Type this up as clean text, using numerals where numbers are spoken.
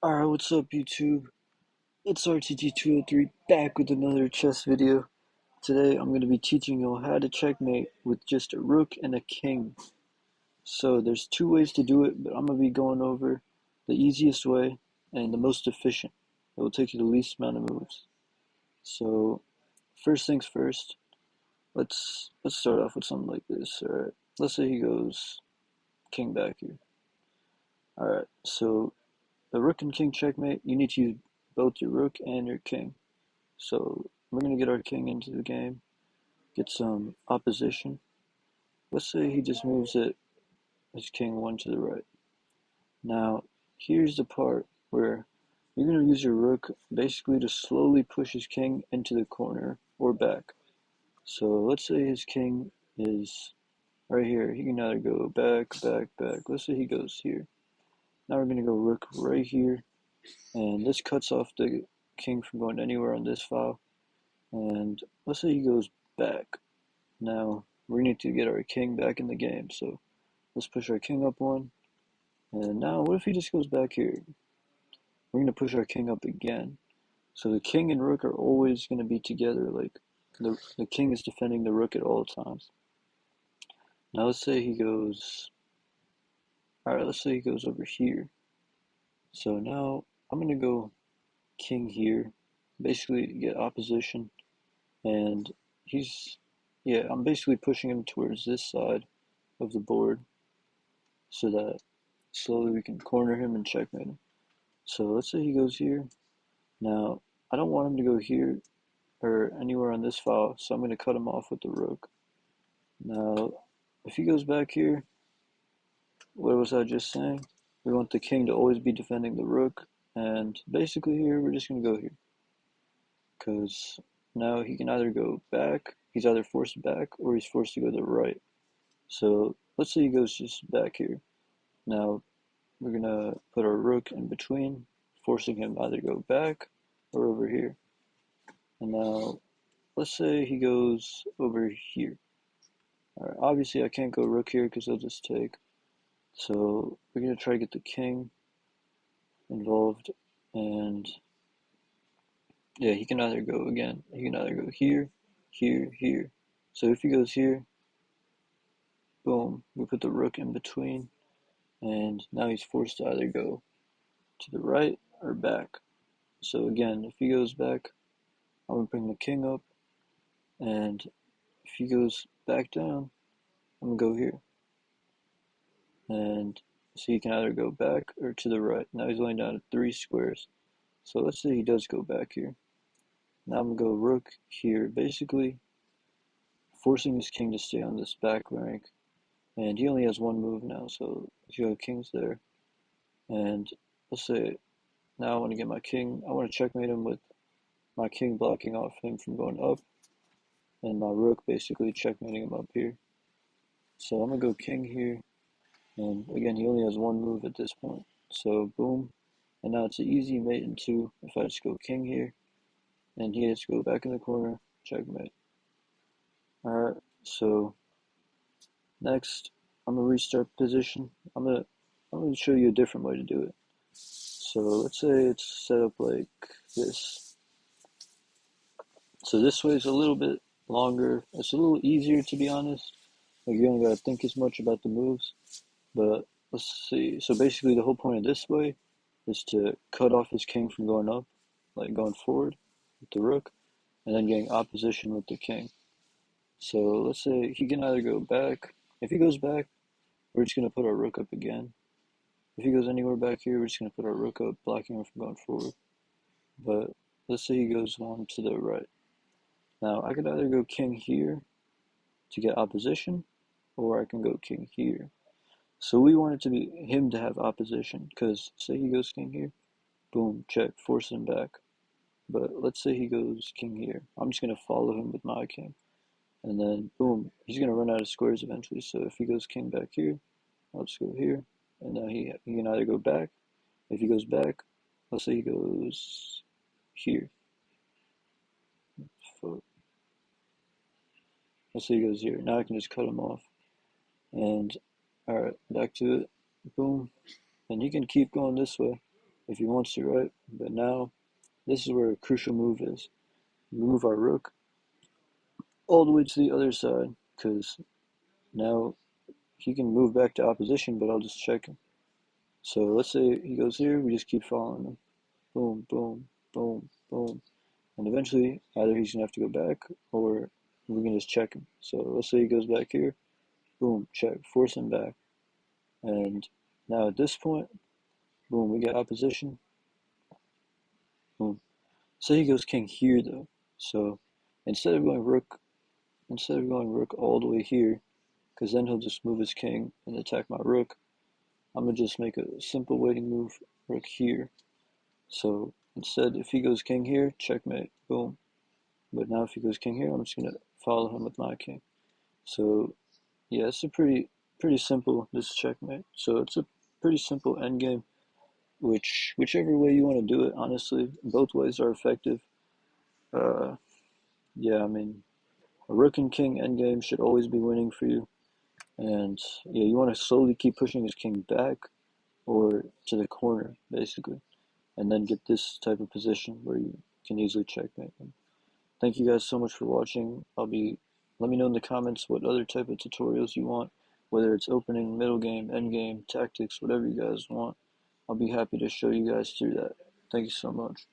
Alright, what's up YouTube? It's RTT203 back with another chess video. Today I'm going to be teaching you how to checkmate with just a rook and a king. So there's two ways to do it, but I'm going to be going over the easiest way and the most efficient. It will take you the least amount of moves. So first things first, let's start off with something like this. Alright, let's say he goes king back here. Alright, so the rook and king checkmate, you need to use both your rook and your king. So we're going to get our king into the game, get some opposition. Let's say he just moves it, his king one to the right. Now, here's the part where you're going to use your rook basically to slowly push his king into the corner or back. So let's say his king is right here. He can either go back, back, back. Let's say he goes here. Now we're going to go rook right here, and this cuts off the king from going anywhere on this file. And let's say he goes back. Now we need to get our king back in the game, so let's push our king up one. And now what if he just goes back here? We're going to push our king up again. So the king and rook are always going to be together, like the king is defending the rook at all times. Now let's say he goes, alright, let's say he goes over here. So now I'm going to go king here, basically to get opposition. And I'm basically pushing him towards this side of the board so that slowly we can corner him and checkmate him. So let's say he goes here. Now, I don't want him to go here or anywhere on this file, so I'm going to cut him off with the rook. Now, if he goes back here, what was I just saying? We want the king to always be defending the rook, and basically here, we're just going to go here. Because now he can either go back, he's either forced back, or he's forced to go to the right. So let's say he goes just back here. Now, we're going to put our rook in between, forcing him to either go back or over here. And now, let's say he goes over here. Alright, obviously I can't go rook here because he'll just take. So we're going to try to get the king involved. And yeah, he can either go again. He can either go here, here, here. So if he goes here, boom, we put the rook in between. And now he's forced to either go to the right or back. So again, if he goes back, I'm going to bring the king up, and if he goes back down, I'm going to go here. And so he can either go back or to the right. Now he's laying down to 3 squares. So let's say he does go back here. Now I'm going to go rook here, basically forcing his king to stay on this back rank. And he only has one move now, so if you go king's there. And let's say now I want to get my king, I want to checkmate him with my king blocking off him from going up, and my rook basically checkmating him up here. So I'm going to go king here, and again he only has one move at this point. So boom, and now it's an easy mate in 2 if I just go king here, and he has to go back in the corner, checkmate. Alright, so next I'm going to restart position. I'm going to show you a different way to do it. So let's say it's set up like this. So this way is a little bit longer. It's a little easier, to be honest. Like you don't gotta think as much about the moves. But let's see. So basically the whole point of this way is to cut off his king from going up, like going forward with the rook, and then getting opposition with the king. So let's say he can either go back. If he goes back, we're just gonna put our rook up again. If he goes anywhere back here, we're just gonna put our rook up, blocking him from going forward. But let's say he goes one to the right. Now I could either go king here to get opposition, or I can go king here. So we want it to be him to have opposition, because say he goes king here, boom, check, force him back. But let's say he goes king here. I'm just going to follow him with my king. And then, boom, he's going to run out of squares eventually. So if he goes king back here, I'll just go here. And now he can either go back. If he goes back, let's say he goes here. Let's say he goes here. Now I can just cut him off. And, alright, back to it. Boom. And he can keep going this way if he wants to, right? But now, this is where a crucial move is. Move our rook all the way to the other side, because now he can move back to opposition, but I'll just check him. So let's say he goes here, we just keep following him. Boom, boom, boom, boom. And eventually, either he's going to have to go back, or we can just check him. So let's say he goes back here, boom, check, force him back. And now at this point, boom, we get opposition, boom. Say he goes king here though. So instead of going rook, instead of going rook all the way here, because then he'll just move his king and attack my rook, I'm gonna just make a simple waiting move, rook here. So instead, if he goes king here, checkmate, boom. But now if he goes king here, I'm just gonna follow him with my king. So yeah, it's a pretty simple, this checkmate. So it's a pretty simple endgame, whichever way you want to do it, honestly, both ways are effective. Uh, yeah, I mean, a rook and king endgame should always be winning for you. And yeah, you want to slowly keep pushing his king back or to the corner, basically, and then get this type of position where you can easily checkmate them. Thank you guys so much for watching. Let me know in the comments what other type of tutorials you want, whether it's opening, middle game, end game, tactics, whatever you guys want. I'll be happy to show you guys through that. Thank you so much.